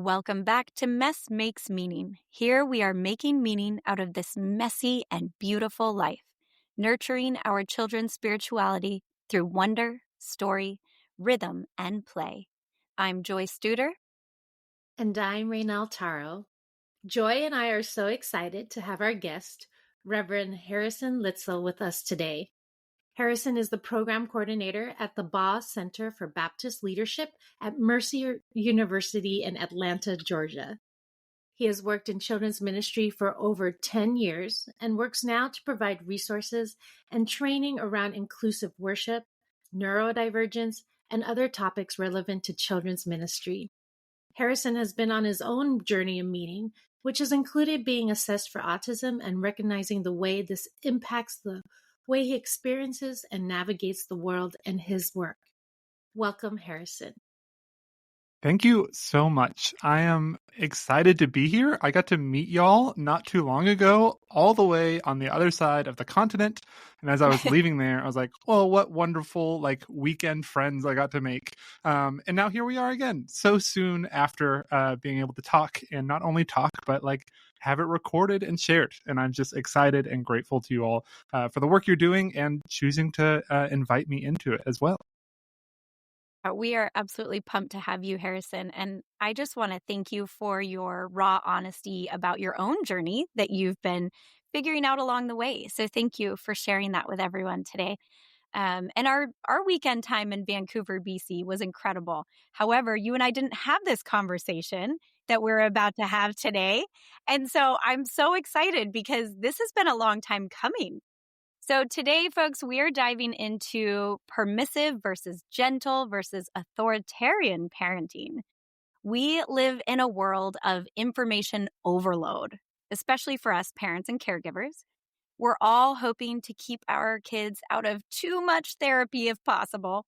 Welcome back to Mess Makes Meaning. Here we are making meaning out of this messy and beautiful life, nurturing our children's spirituality through wonder, story, rhythm, and play. I'm Joy Studer. And I'm Raenelle Tauro. Joy and I are so excited to have our guest, Reverend Harrison Litzell, with us today. Harrison is the program coordinator at the Baugh Center for Baptist Leadership at Mercer University in Atlanta, Georgia. He has worked in children's ministry for over 10 years and works now to provide resources and training around inclusive worship, neurodivergence, and other topics relevant to children's ministry. Harrison has been on his own journey of meaning, which has included being assessed for autism and recognizing the way this impacts the way he experiences and navigates the world and his work. Welcome, Harrison. Thank you so much. I am excited to be here. I got to meet y'all not too long ago, all the way on the other side of the continent. And as I was leaving there, I was like, oh, what wonderful weekend friends I got to make. And now here we are again, so soon after being able to talk, and not only talk, but have it recorded and shared. And I'm just excited and grateful to you all for the work you're doing and choosing to invite me into it as well. We are absolutely pumped to have you, Harrison. And I just want to thank you for your raw honesty about your own journey that you've been figuring out along the way. So thank you for sharing that with everyone today. And our weekend time in Vancouver, BC was incredible. However, you and I didn't have this conversation that we're about to have today. And so I'm so excited because this has been a long time coming. So today, folks, we are diving into permissive versus gentle versus authoritarian parenting. We live in a world of information overload, especially for us parents and caregivers. We're all hoping to keep our kids out of too much therapy if possible.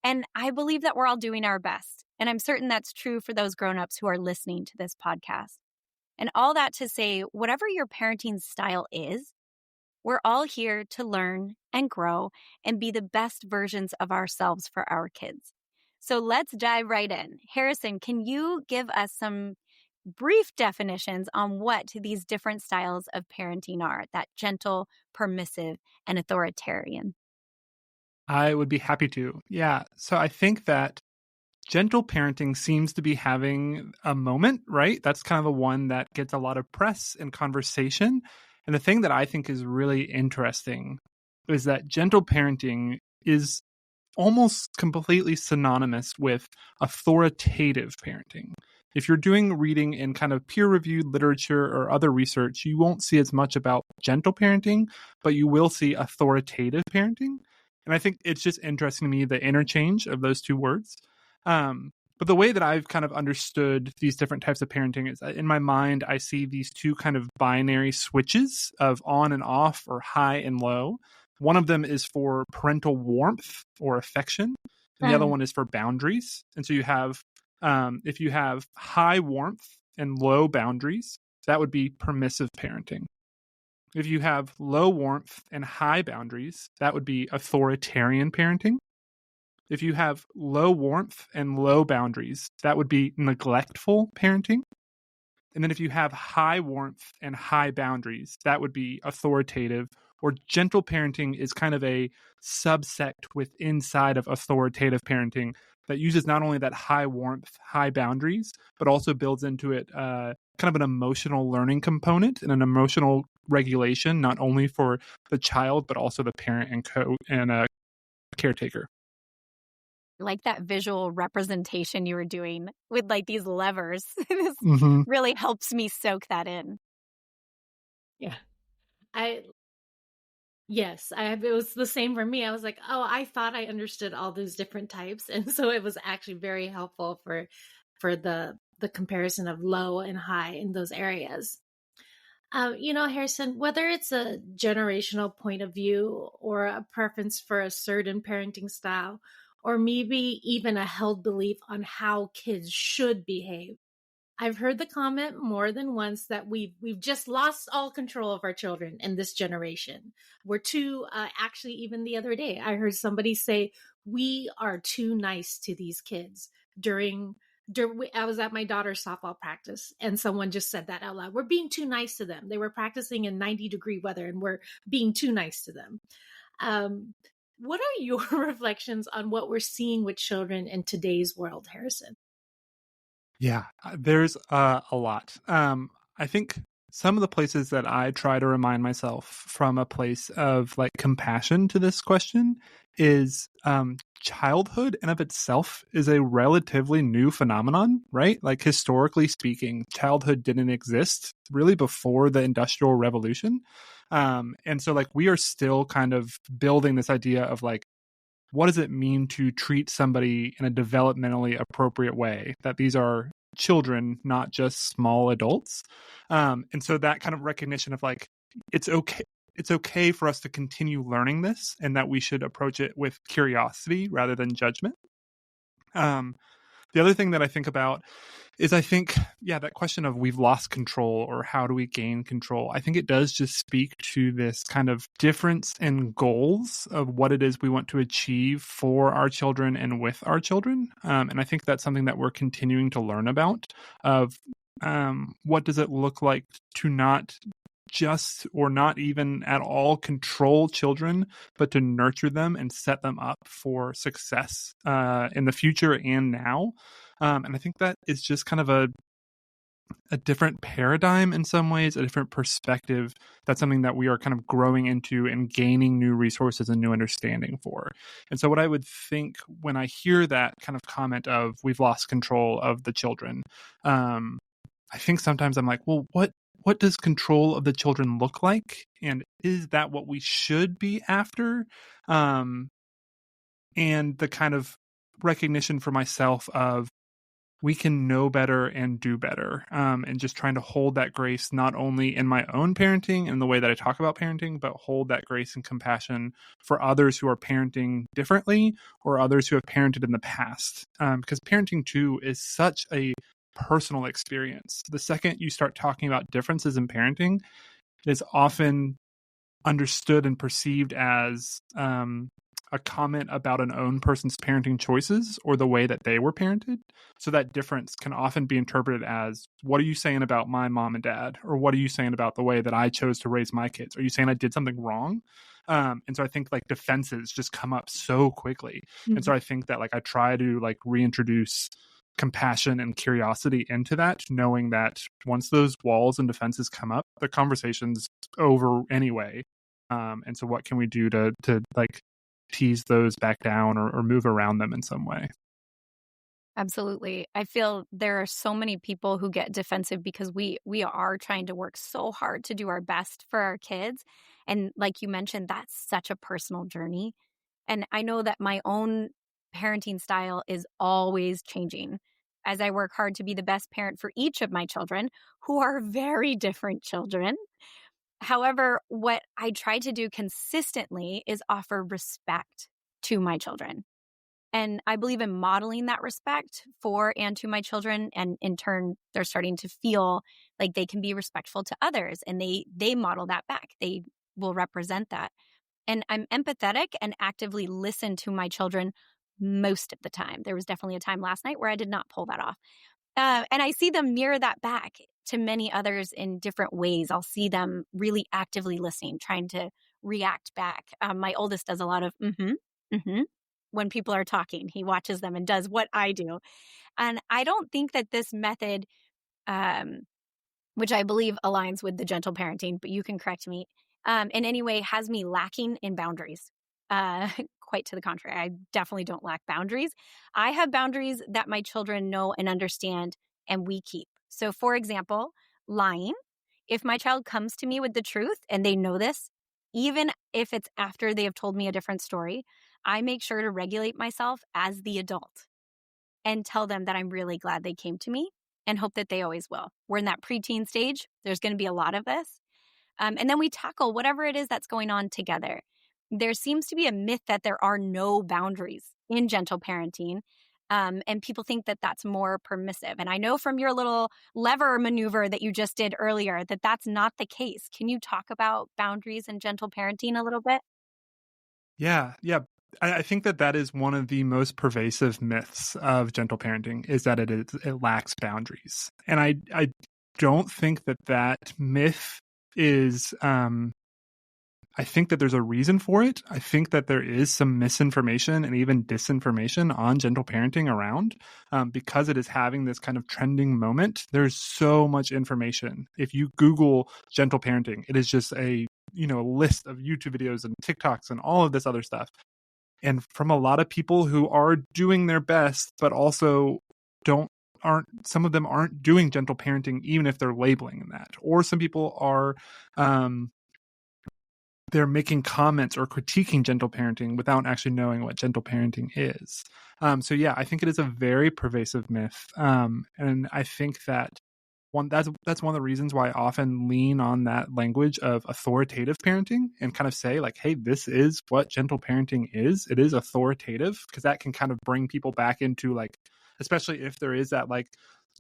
And I believe that we're all doing our best. And I'm certain that's true for those grown-ups who are listening to this podcast. And all that to say, whatever your parenting style is, we're all here to learn and grow and be the best versions of ourselves for our kids. So let's dive right in. Harrison, can you give us some brief definitions on what these different styles of parenting are, that gentle, permissive, and authoritarian? I would be happy to. Yeah. So I think that gentle parenting seems to be having a moment, right? That's kind of the one that gets a lot of press and conversation. And the thing that I think is really interesting is that gentle parenting is almost completely synonymous with authoritative parenting. If you're doing reading in kind of peer-reviewed literature or other research, you won't see as much about gentle parenting, but you will see authoritative parenting. And I think it's just interesting to me, the interchange of those two words. But the way that I've kind of understood these different types of parenting is in my mind, I see these two kind of binary switches of on and off or high and low. One of them is for parental warmth or affection, and the other one is for boundaries. And so you have, if you have high warmth and low boundaries, that would be permissive parenting. If you have low warmth and high boundaries, that would be authoritarian parenting. If you have low warmth and low boundaries, that would be neglectful parenting. And then if you have high warmth and high boundaries, that would be authoritative, or gentle parenting is kind of a subsect inside of authoritative parenting that uses not only that high warmth, high boundaries, but also builds into it kind of an emotional learning component and an emotional regulation, not only for the child, but also the parent and caretaker. Like that visual representation you were doing with these levers. This really helps me soak that in. Yeah. It was the same for me. I was like, oh, I thought I understood all those different types. And so it was actually very helpful for the comparison of low and high in those areas. Harrison, whether it's a generational point of view or a preference for a certain parenting style, or maybe even a held belief on how kids should behave, I've heard the comment more than once that we've just lost all control of our children in this generation. We're too, actually, even the other day, I heard somebody say, we are too nice to these kids during I was at my daughter's softball practice, and someone just said that out loud. We're being too nice to them. They were practicing in 90-degree weather, and we're being too nice to them. What are your reflections on what we're seeing with children in today's world, Harrison? Yeah, there's a lot. I think some of the places that I try to remind myself from a place of like compassion to this question is childhood in of itself is a relatively new phenomenon, right? Like historically speaking, childhood didn't exist really before the Industrial Revolution. And so like we are still kind of building this idea of like, what does it mean to treat somebody in a developmentally appropriate way? That these are children, not just small adults. And so that kind of recognition of like, it's okay. It's okay for us to continue learning this, and that we should approach it with curiosity rather than judgment. The other thing that I think about is I think, yeah, that question of we've lost control or how do we gain control, I think it does just speak to this kind of difference in goals of what it is we want to achieve for our children and with our children. And I think that's something that we're continuing to learn about of what does it look like to not just or not even at all control children, but to nurture them and set them up for success in the future and now. And I think that is just kind of a different paradigm in some ways, a different perspective. That's something that we are kind of growing into and gaining new resources and new understanding for. And so what I would think when I hear that kind of comment of we've lost control of the children, I think sometimes I'm like, well, what does control of the children look like? And is that what we should be after? And the kind of recognition for myself of we can know better and do better. And just trying to hold that grace, not only in my own parenting and the way that I talk about parenting, but hold that grace and compassion for others who are parenting differently or others who have parented in the past. Because parenting too is such a personal experience. The second you start talking about differences in parenting, it is often understood and perceived as a comment about an own person's parenting choices or the way that they were parented. So that difference can often be interpreted as, what are you saying about my mom and dad? Or what are you saying about the way that I chose to raise my kids? Are you saying I did something wrong? And so I think like defenses just come up so quickly. Mm-hmm. And so I think that like I try to like reintroduce compassion and curiosity into that, knowing that once those walls and defenses come up, the conversation's over anyway. And so what can we do to like tease those back down or move around them in some way? Absolutely. I feel there are so many people who get defensive because we are trying to work so hard to do our best for our kids. And like you mentioned, that's such a personal journey. And I know that my own parenting style is always changing as I work hard to be the best parent for each of my children, who are very different children. However, what I try to do consistently is offer respect to my children. And I believe in modeling that respect for and to my children. And in turn, they're starting to feel like they can be respectful to others. And they model that back. They will represent that. And I'm empathetic and actively listen to my children most of the time. There was definitely a time last night where I did not pull that off. And I see them mirror that back to many others in different ways. I'll see them really actively listening, trying to react back. My oldest does a lot of when people are talking. He watches them and does what I do. And I don't think that this method, which I believe aligns with the gentle parenting, but you can correct me, in any way has me lacking in boundaries. Quite to the contrary, I definitely don't lack boundaries. I have boundaries that my children know and understand and we keep. So for example, lying. If my child comes to me with the truth and they know this, even if it's after they have told me a different story, I make sure to regulate myself as the adult and tell them that I'm really glad they came to me and hope that they always will. We're in that preteen stage. There's going to be a lot of this. And then we tackle whatever it is that's going on together. There seems to be a myth that there are no boundaries in gentle parenting. And people think that that's more permissive. And I know from your little lever maneuver that you just did earlier that that's not the case. Can you talk about boundaries and gentle parenting a little bit? Yeah. I think that is one of the most pervasive myths of gentle parenting, is that it lacks boundaries. And I don't think that myth is, I think that there's a reason for it. I think that there is some misinformation and even disinformation on gentle parenting around, because it is having this kind of trending moment. There's so much information. If you Google gentle parenting, it is just a list of YouTube videos and TikToks and all of this other stuff. And from a lot of people who are doing their best, but also some of them aren't doing gentle parenting, even if they're labeling that. Or some people are, they're making comments or critiquing gentle parenting without actually knowing what gentle parenting is. So yeah, I think it is a very pervasive myth. And I think that's one of the reasons why I often lean on that language of authoritative parenting and kind of say like, hey, this is what gentle parenting is. It is authoritative, because that can kind of bring people back into, like, especially if there is that like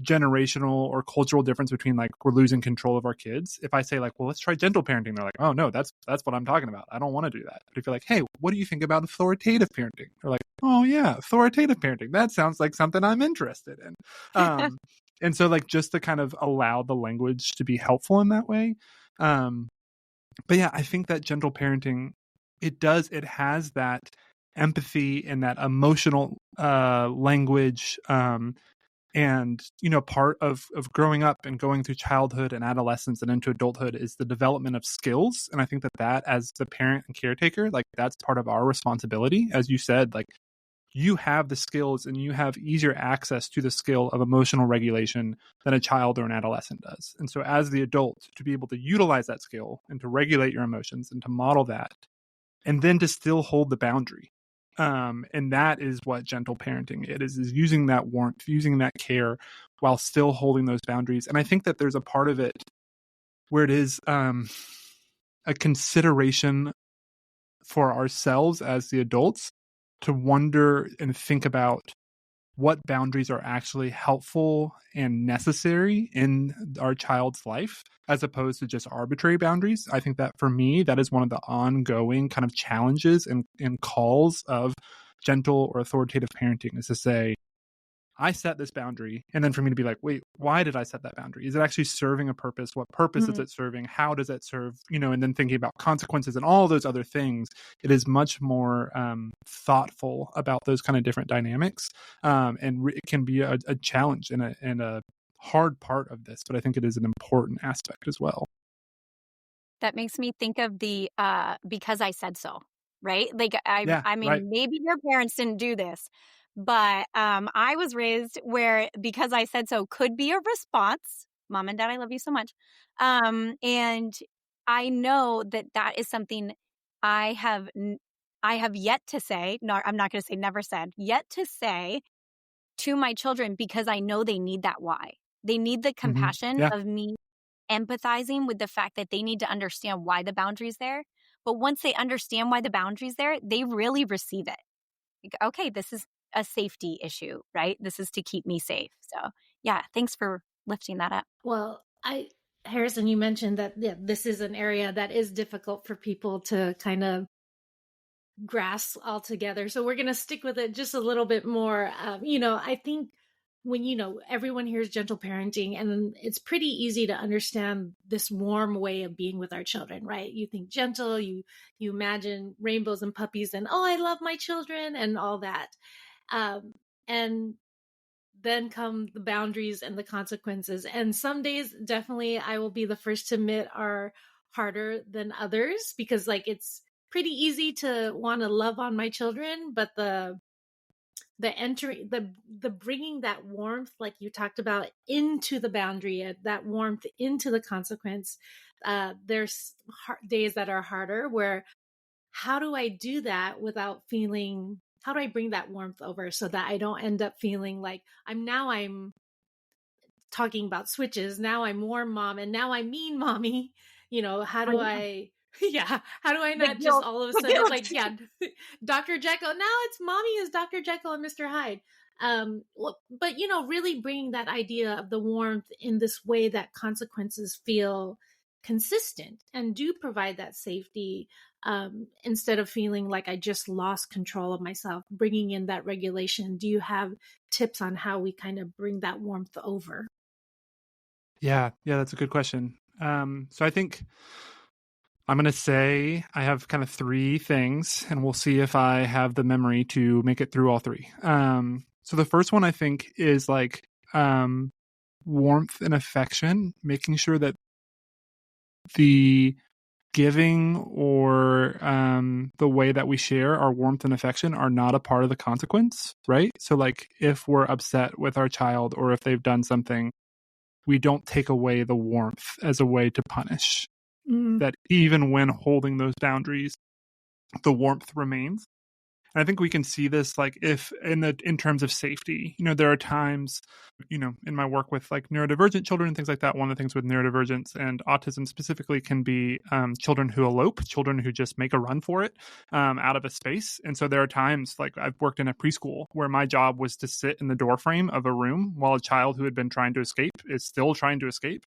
generational or cultural difference between like we're losing control of our kids. If I say like, well, let's try gentle parenting, they're like, oh no, that's what I'm talking about. I don't want to do that. But if you're like, hey, what do you think about authoritative parenting? They're like, oh yeah, authoritative parenting. That sounds like something I'm interested in. And so like just to kind of allow the language to be helpful in that way. But yeah, I think that gentle parenting, it has that empathy and that emotional language, and part of growing up and going through childhood and adolescence and into adulthood is the development of skills. And I think that as the parent and caretaker, like that's part of our responsibility. As you said, like you have the skills and you have easier access to the skill of emotional regulation than a child or an adolescent does. And so as the adult, to be able to utilize that skill and to regulate your emotions and to model that, and then to still hold the boundary. And that is what gentle parenting is using that warmth, using that care while still holding those boundaries. And I think that there's a part of it where it is a consideration for ourselves as the adults to wonder and think about what boundaries are actually helpful and necessary in our child's life, as opposed to just arbitrary boundaries. I think that for me, that is one of the ongoing kind of challenges and calls of gentle or authoritative parenting, is to say, I set this boundary, and then for me to be like, wait, why did I set that boundary? Is it actually serving a purpose? What purpose is it serving? How does it serve? And then thinking about consequences and all those other things. It is much more thoughtful about those kind of different dynamics, and it can be a challenge and a hard part of this, but I think it is an important aspect as well. That makes me think of the because I said so, right? Like I mean, right. maybe your parents didn't do this, but I was raised where because I said so could be a response. Mom and dad, I love you so much. And I know that is something I have I have yet to say, no, I'm not going to say never said, yet to say to my children, because I know they need that why. They need the compassion Yeah. of me empathizing with the fact that they need to understand why the boundary's there. But once they understand why the boundary's there, they really receive it. Like, okay, this is a safety issue, right? This is to keep me safe. So yeah, thanks for lifting that up. Well, Harrison, you mentioned that this is an area that is difficult for people to kind of grasp altogether. So we're going to stick with it just a little bit more. I think when, everyone hears gentle parenting, and it's pretty easy to understand this warm way of being with our children, right? You think gentle, you imagine rainbows and puppies and, oh, I love my children and all that. And then come the boundaries and the consequences. And some days, definitely, I will be the first to admit, are harder than others, because like it's pretty easy to want to love on my children, but the entering, the bringing that warmth, like you talked about, into the boundary, that warmth into the consequence. There's days that are harder, where how do I do that without feeling, how do I bring that warmth over so that I don't end up feeling like I'm talking about switches. Now I'm warm mom and now I'm mean mommy. How do I, how do I not just all of a sudden, like, Dr. Jekyll, now it's mommy is Dr. Jekyll and Mr. Hyde. But, really bringing that idea of the warmth in this way that consequences feel consistent and do provide that safety. instead of feeling like I just lost control of myself, bringing in that regulation. Do you have tips on how we kind of bring that warmth over? Yeah, that's a good question. So I think I'm going to say I have kind of three things, and we'll see if I have the memory to make it through all three. So the first one I think is like warmth and affection, making sure that the giving or the way that we share our warmth and affection are not a part of the consequence, right? So like if we're upset with our child or if they've done something, we don't take away the warmth as a way to punish. That even when holding those boundaries, the warmth remains. And I think we can see this like if in terms of safety, there are times, in my work with like neurodivergent children and things like that, one of the things with neurodivergence and autism specifically can be children who elope, children who just make a run for it out of a space. And so there are times like I've worked in a preschool where my job was to sit in the doorframe of a room while a child who had been trying to escape is still trying to escape.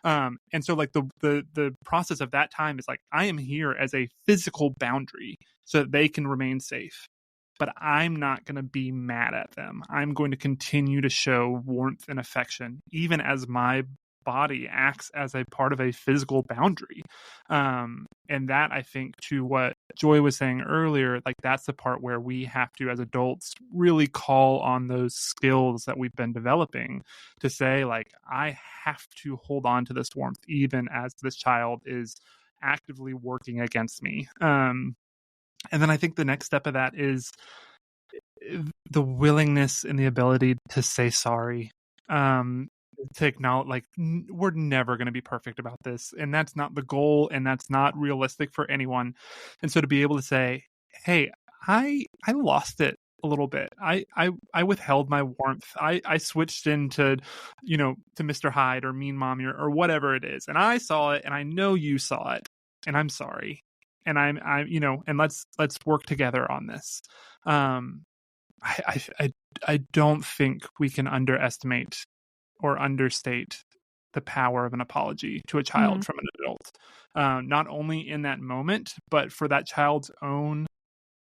And so like the process of that time is like, I am here as a physical boundary so that they can remain safe. But I'm not going to be mad at them. I'm going to continue to show warmth and affection, even as my body acts as a part of a physical boundary. And that, I think, to what Joy was saying earlier, like that's the part where we have to, as adults, really call on those skills that we've been developing to say, like, I have to hold on to this warmth, even as this child is actively working against me. And then I think the next step of that is the willingness and the ability to say sorry, to acknowledge like we're never going to be perfect about this, and that's not the goal, and that's not realistic for anyone. And so to be able to say, hey, I lost it a little bit. I withheld my warmth. I switched into, to Mr. Hyde or Mean Mommy or whatever it is, and I saw it, and I know you saw it, and I'm sorry. And I'm and let's work together on this. I don't think we can underestimate or understate the power of an apology to a child from an adult. Not only in that moment, but for that child's own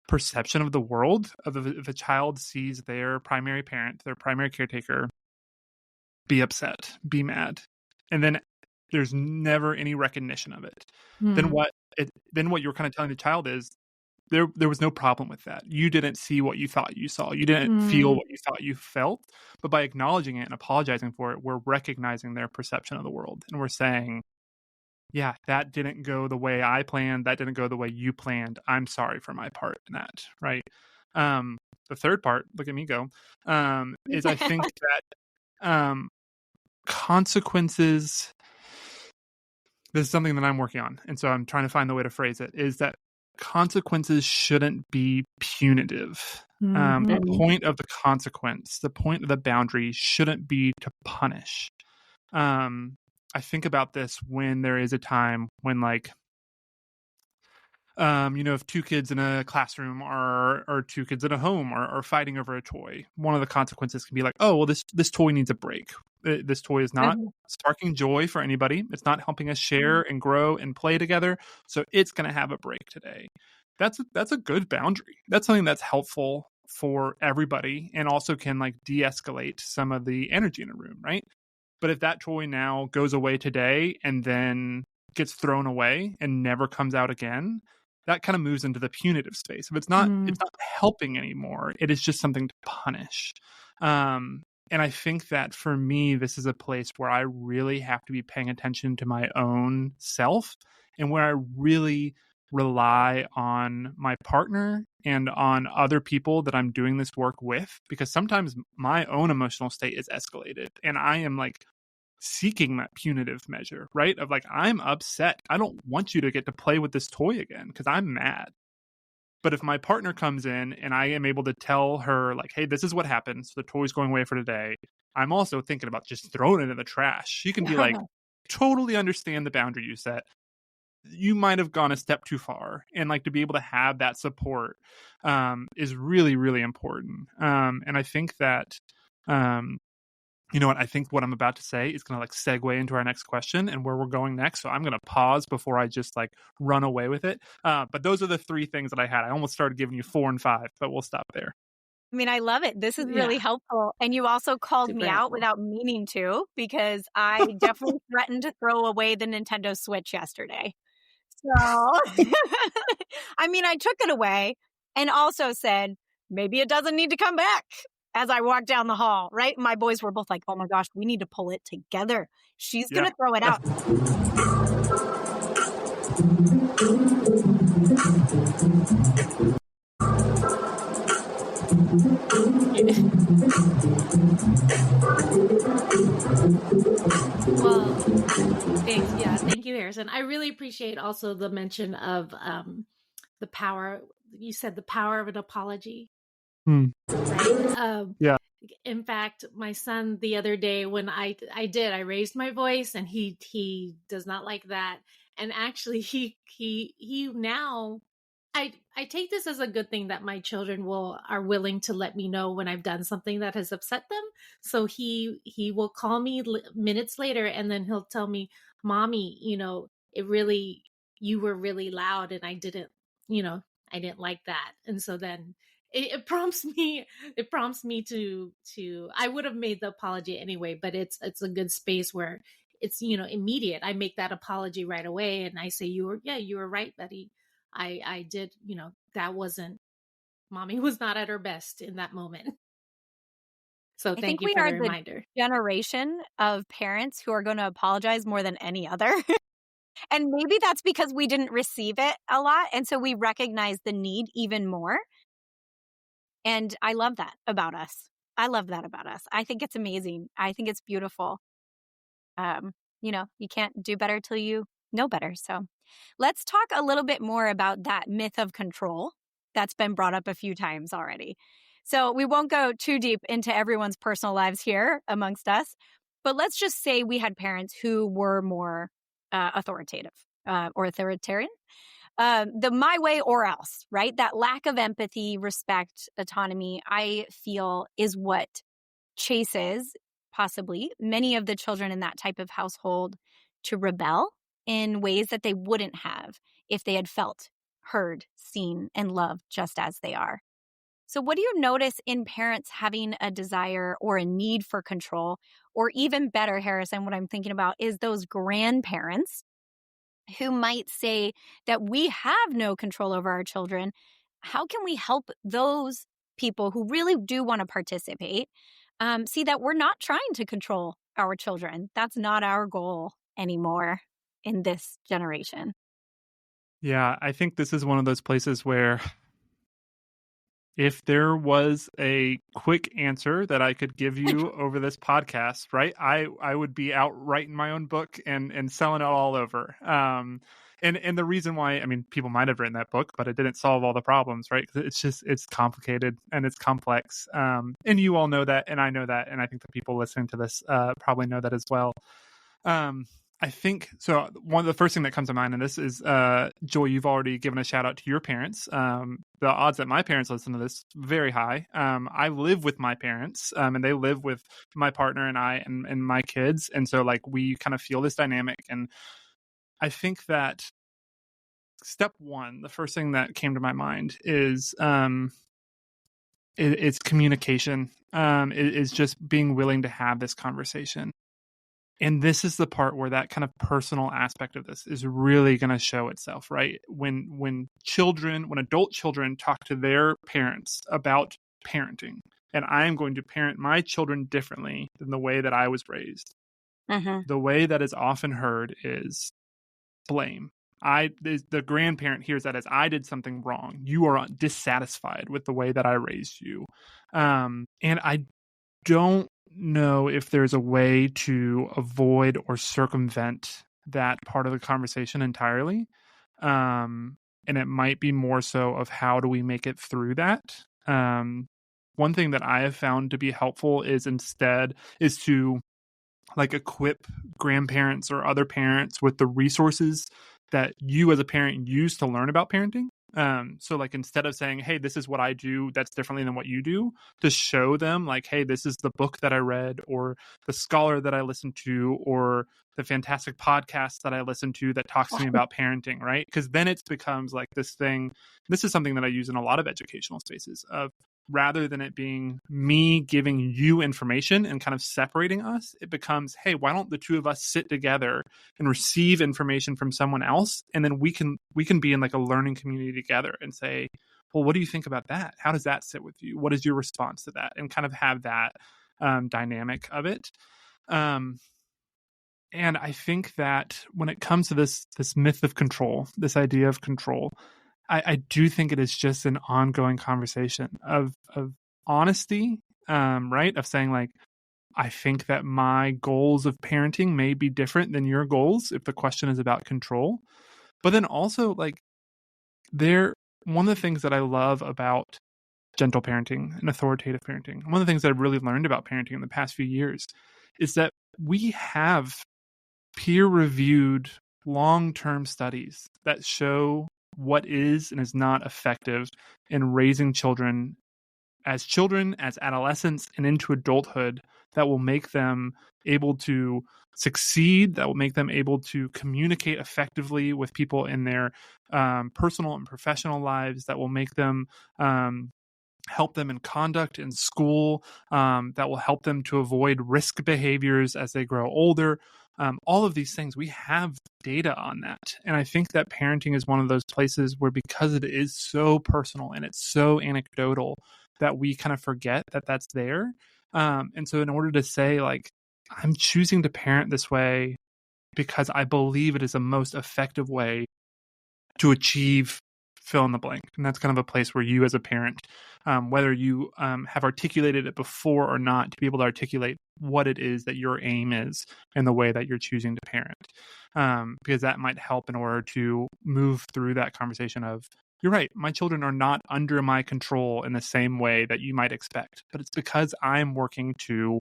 perception of the world. If a child sees their primary parent, their primary caretaker, be upset, be mad, and then there's never any recognition of it, then what you're kind of telling the child is there was no problem with that. You didn't see what you thought you saw. You didn't feel what you thought you felt. But by acknowledging it and apologizing for it, we're recognizing their perception of the world. And we're saying, yeah, that didn't go the way I planned. That didn't go the way you planned. I'm sorry for my part in that, right? The third part, look at me go, is I think that consequences, this is something that I'm working on, and so I'm trying to find the way to phrase it, is that consequences shouldn't be punitive. The point of the consequence, the point of the boundary shouldn't be to punish. I think about this when there is a time when like, if two kids in a classroom or two kids in a home are fighting over a toy, one of the consequences can be like, oh, well, this toy needs a break. This toy is not sparking joy for anybody. It's not helping us share and grow and play together. So it's going to have a break today. That's a good boundary. That's something that's helpful for everybody and also can like de-escalate some of the energy in a room, right? But if that toy now goes away today and then gets thrown away and never comes out again, that kind of moves into the punitive space. If it's not helping anymore, it is just something to punish. And I think that for me, this is a place where I really have to be paying attention to my own self and where I really rely on my partner and on other people that I'm doing this work with, because sometimes my own emotional state is escalated and I am like seeking that punitive measure, right? Of like, I'm upset. I don't want you to get to play with this toy again because I'm mad. But if my partner comes in and I am able to tell her like, hey, this is what happened, so the toy's going away for today, I'm also thinking about just throwing it in the trash. She can be like, totally understand the boundary you set. You might have gone a step too far. And like to be able to have that support is really, really important. And I think that you know what, I think what I'm about to say is going to like segue into our next question and where we're going next. So I'm going to pause before I just like run away with it. But those are the three things that I had. I almost started giving you 4 and 5, but we'll stop there. I mean, I love it. This is really Yeah, helpful. And you also called super me out helpful. without meaning to, because I definitely threatened to throw away the Nintendo Switch yesterday. So, I mean, I took it away and also said, maybe it doesn't need to come back as I walked down the hall, right? My boys were both like, oh my gosh, we need to pull it together. She's going Yeah. to throw it out. Well, thanks. Yeah, thank you, Harrison. I really appreciate also the mention of the power. You said the power of an apology, Hmm. right? Yeah. In fact, my son the other day when I raised my voice, and he does not like that. And actually, he now. I take this as a good thing that my children are willing to let me know when I've done something that has upset them. So he will call me minutes later, and then he'll tell me, "Mommy, you were really loud, and I didn't like that." And so then it prompts me to I would have made the apology anyway, but it's a good space where it's immediate. I make that apology right away, and I say, you were right, Betty. I did, that wasn't, Mommy was not at her best in that moment. So I thank think you we for are the the reminder. generation of parents who are going to apologize more than any other. And maybe that's because we didn't receive it a lot. And so we recognize the need even more. And I love that about us. I love that about us. I think it's amazing. I think it's beautiful. You can't do better till you know better. So let's talk a little bit more about that myth of control that's been brought up a few times already. So we won't go too deep into everyone's personal lives here amongst us, but let's just say we had parents who were more authoritative or authoritarian. The my way or else, right? That lack of empathy, respect, autonomy, I feel is what chases possibly many of the children in that type of household to rebel in ways that they wouldn't have if they had felt heard, seen, and loved just as they are. So, what do you notice in parents having a desire or a need for control? Or even better, Harrison, what I'm thinking about is those grandparents who might say that we have no control over our children. How can we help those people who really do want to participate see that we're not trying to control our children? That's not our goal anymore in this generation. Yeah, I think this is one of those places where if there was a quick answer that I could give you over this podcast, right, I would be out writing my own book and selling it all over. And the reason why, I mean, people might have written that book, but it didn't solve all the problems, right? 'Cause it's complicated and it's complex. And you all know that, and I know that, and I think the people listening to this probably know that as well. I think so. One of the first thing that comes to mind, and this is Joy, you've already given a shout out to your parents. The odds that my parents listen to this very high. I live with my parents, and they live with my partner and I and my kids, and so like we kind of feel this dynamic. And I think that step one, the first thing that came to my mind is it's communication. Is just being willing to have this conversation. And this is the part where that kind of personal aspect of this is really going to show itself, right? When adult children talk to their parents about parenting, and I am going to parent my children differently than the way that I was raised. Mm-hmm. The way that is often heard is blame. The grandparent hears that as I did something wrong. You are dissatisfied with the way that I raised you. And I don't know if there's a way to avoid or circumvent that part of the conversation entirely. And it might be more so of how do we make it through that. One thing that I have found to be helpful is to like equip grandparents or other parents with the resources that you as a parent use to learn about parenting. So like instead of saying, hey, this is what I do that's differently than what you do, to show them like, hey, this is the book that I read, or the scholar that I listened to, or the fantastic podcast that I listened to that talks to me about parenting, right? Because then it becomes like this thing. This is something that I use in a lot of educational spaces, of rather than it being me giving you information and kind of separating us, it becomes, hey, why don't the two of us sit together and receive information from someone else, and then we can be in like a learning community together and say, well, what do you think about that? How does that sit with you? What is your response to that? And kind of have that dynamic of it. And I think that when it comes to this myth of control, this idea of control, I do think it is just an ongoing conversation of honesty, right? Of saying like, I think that my goals of parenting may be different than your goals if the question is about control. But then also like one of the things that I love about gentle parenting and authoritative parenting, one of the things that I've really learned about parenting in the past few years is that we have peer-reviewed long-term studies that show what is and is not effective in raising children, as adolescents, and into adulthood, that will make them able to succeed, that will make them able to communicate effectively with people in their personal and professional lives, that will make them help them in conduct in school, that will help them to avoid risk behaviors as they grow older. All of these things, we have data on that. And I think that parenting is one of those places where, because it is so personal and it's so anecdotal, that we kind of forget that that's there. And so in order to say like, I'm choosing to parent this way because I believe it is the most effective way to achieve fill in the blank. And that's kind of a place where you as a parent, whether you have articulated it before or not, to be able to articulate what it is that your aim is in the way that you're choosing to parent. Because that might help in order to move through that conversation of, you're right, my children are not under my control in the same way that you might expect, but it's because I'm working to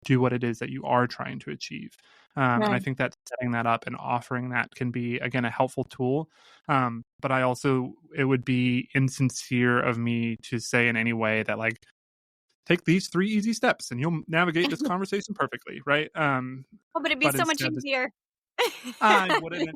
do what it is that you are trying to achieve. And I think that setting that up and offering that can be, again, a helpful tool. But it would be insincere of me to say in any way that like, take these 3 easy steps and you'll navigate this conversation perfectly, right? Oh, but it'd be But so much instead, easier. I wouldn't.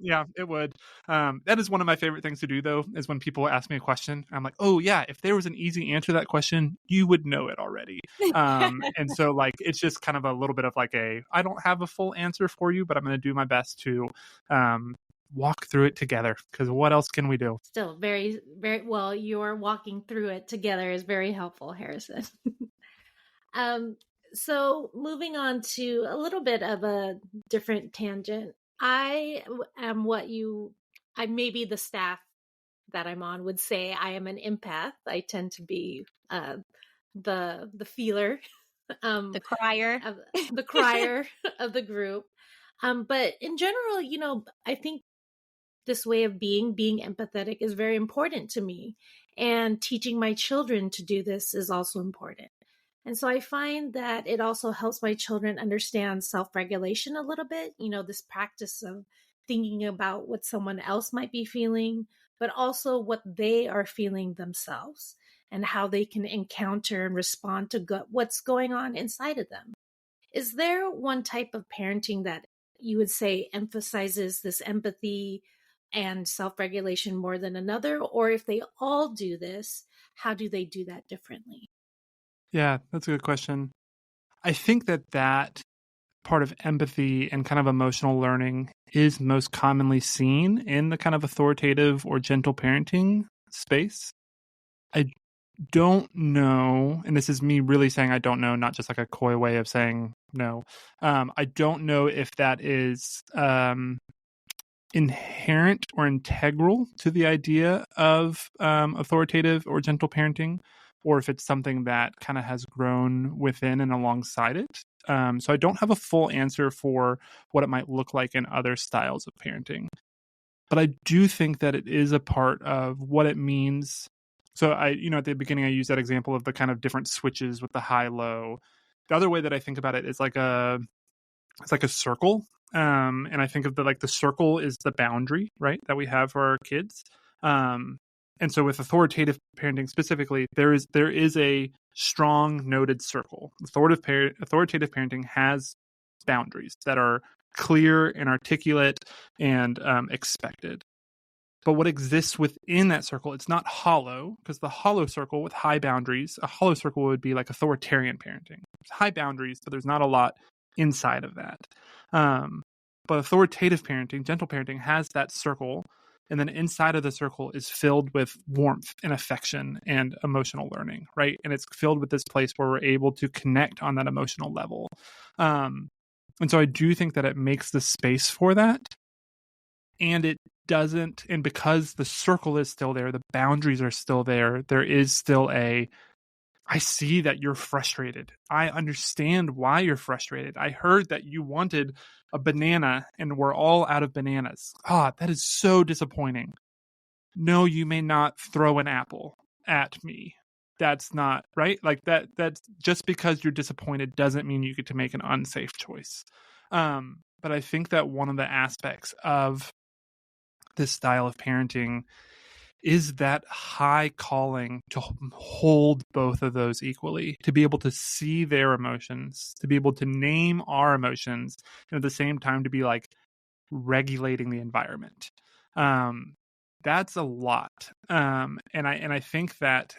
Yeah, it would. That is one of my favorite things to do, though, is when people ask me a question, I'm like, oh yeah, if there was an easy answer to that question, you would know it already. And so like, it's just kind of a little bit of like I don't have a full answer for you, but I'm going to do my best to walk through it together, because what else can we do? Still very, very well, you're walking through it together is very helpful, Harrison. So moving on to a little bit of a different tangent. I am maybe the staff that I'm on would say I am an empath. I tend to be the feeler, The crier. the crier of the group. But in general, I think this way of being empathetic is very important to me. And teaching my children to do this is also important. And so I find that it also helps my children understand self-regulation a little bit, this practice of thinking about what someone else might be feeling, but also what they are feeling themselves and how they can encounter and respond to what's going on inside of them. Is there one type of parenting that you would say emphasizes this empathy and self-regulation more than another? Or if they all do this, how do they do that differently? Yeah, that's a good question. I think that part of empathy and kind of emotional learning is most commonly seen in the kind of authoritative or gentle parenting space. I don't know, and this is me really saying I don't know, not just like a coy way of saying no. I don't know if that is inherent or integral to the idea of authoritative or gentle parenting, or if it's something that kind of has grown within and alongside it. So I don't have a full answer for what it might look like in other styles of parenting. But I do think that it is a part of what it means. So at the beginning, I used that example of the kind of different switches with the high, low. The other way that I think about it is it's like a circle. And I think of the circle is the boundary, right, that we have for our kids. And so with authoritative parenting specifically, there is a strong noted circle. Authoritative parenting has boundaries that are clear and articulate and expected. But what exists within that circle, it's not hollow, because the hollow circle with high boundaries, a hollow circle would be like authoritarian parenting. There's high boundaries, but there's not a lot inside of that. But authoritative parenting, gentle parenting, has that circle. And then inside of the circle is filled with warmth and affection and emotional learning, right? And it's filled with this place where we're able to connect on that emotional level. And so I do think that it makes the space for that. And it doesn't, and because the circle is still there, the boundaries are still there, there is still I see that you're frustrated. I understand why you're frustrated. I heard that you wanted a banana and we're all out of bananas. That is so disappointing. No, you may not throw an apple at me. That's not right. Like that's just because you're disappointed doesn't mean you get to make an unsafe choice. But I think that one of the aspects of this style of parenting is that high calling to hold both of those equally, to be able to see their emotions, to be able to name our emotions, and at the same time to be like regulating the environment. That's a lot. And I think that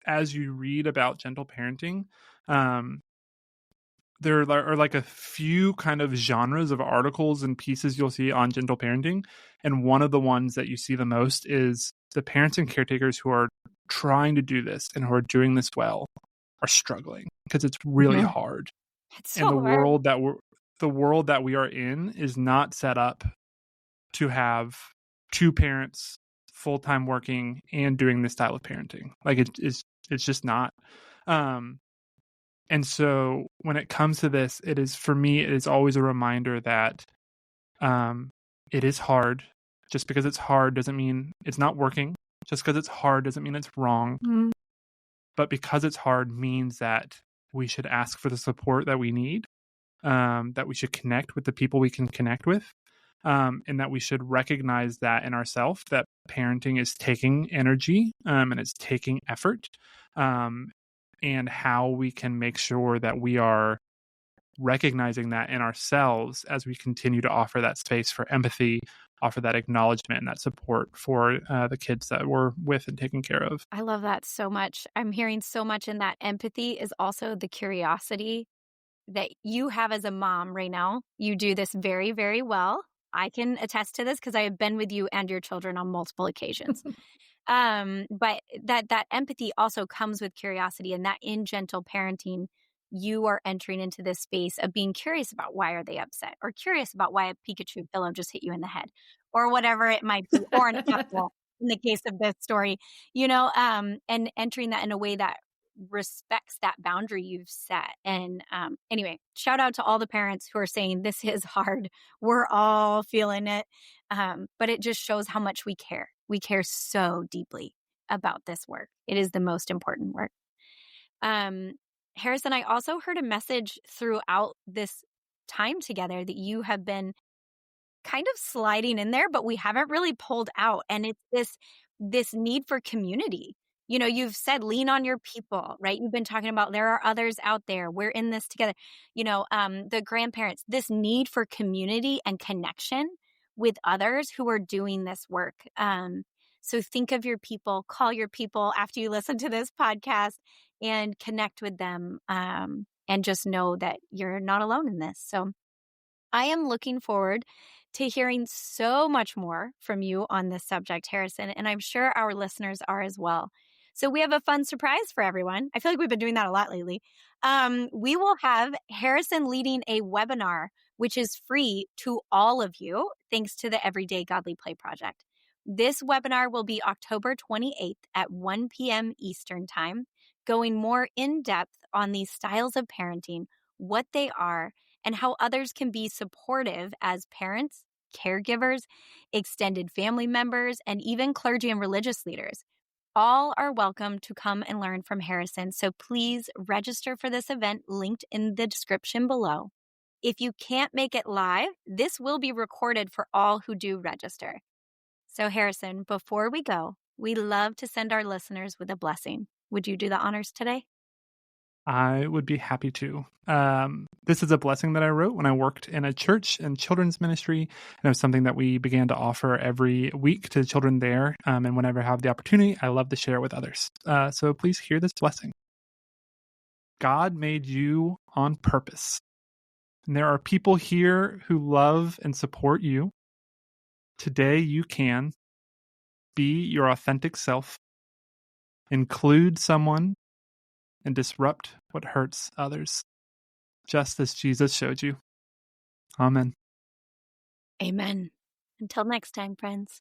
as you read about gentle parenting, there are like a few kind of genres of articles and pieces you'll see on gentle parenting. And one of the ones that you see the most is the parents and caretakers who are trying to do this and who are doing this well are struggling because it's really hard. It's so and the hard. world that we are in is not set up to have two parents full-time working and doing this style of parenting. Like it's just not. And so when it comes to this, it is always a reminder that it is hard. Just because it's hard doesn't mean it's not working. Just because it's hard doesn't mean it's wrong. Mm. But because it's hard means that we should ask for the support that we need, that we should connect with the people we can connect with, and that we should recognize that in ourselves, that parenting is taking energy and it's taking effort. And how we can make sure that we are recognizing that in ourselves as we continue to offer that space for empathy, offer that acknowledgement and that support for the kids that we're with and taking care of. I love that so much. I'm hearing so much in that. Empathy is also the curiosity that you have as a mom, Raenelle. You do this very, very well. I can attest to this because I have been with you and your children on multiple occasions. But that empathy also comes with curiosity, and that in gentle parenting, you are entering into this space of being curious about why are they upset, or curious about why a Pikachu pillow just hit you in the head, or whatever it might be, or an apple in the case of this story, and entering that in a way that respects that boundary you've set. And anyway, shout out to all the parents who are saying this is hard. We're all feeling it. But it just shows how much we care. We care so deeply about this work. It is the most important work. Harrison, I also heard a message throughout this time together that you have been kind of sliding in there, but we haven't really pulled out. And it's this need for community. You've said lean on your people, right? You've been talking about there are others out there. We're in this together. The grandparents, this need for community and connection with others who are doing this work. So think of your people, call your people after you listen to this podcast and connect with them, and just know that you're not alone in this. So I am looking forward to hearing so much more from you on this subject, Harrison, and I'm sure our listeners are as well. So we have a fun surprise for everyone. I feel like we've been doing that a lot lately. We will have Harrison leading a webinar, which is free to all of you, thanks to the Everyday Godly Play Project. This webinar will be October 28th at 1 p.m. Eastern Time, going more in depth on these styles of parenting, what they are, and how others can be supportive as parents, caregivers, extended family members, and even clergy and religious leaders. All are welcome to come and learn from Harrison, so please register for this event linked in the description below. If you can't make it live, this will be recorded for all who do register. So, Harrison, before we go, we love to send our listeners with a blessing. Would you do the honors today? I would be happy to. This is a blessing that I wrote when I worked in a church and children's ministry. And it was something that we began to offer every week to children there. And whenever I have the opportunity, I love to share it with others. So please hear this blessing. God made you on purpose. And there are people here who love and support you. Today you can be your authentic self, include someone, and disrupt what hurts others, just as Jesus showed you. Amen. Amen. Until next time, friends.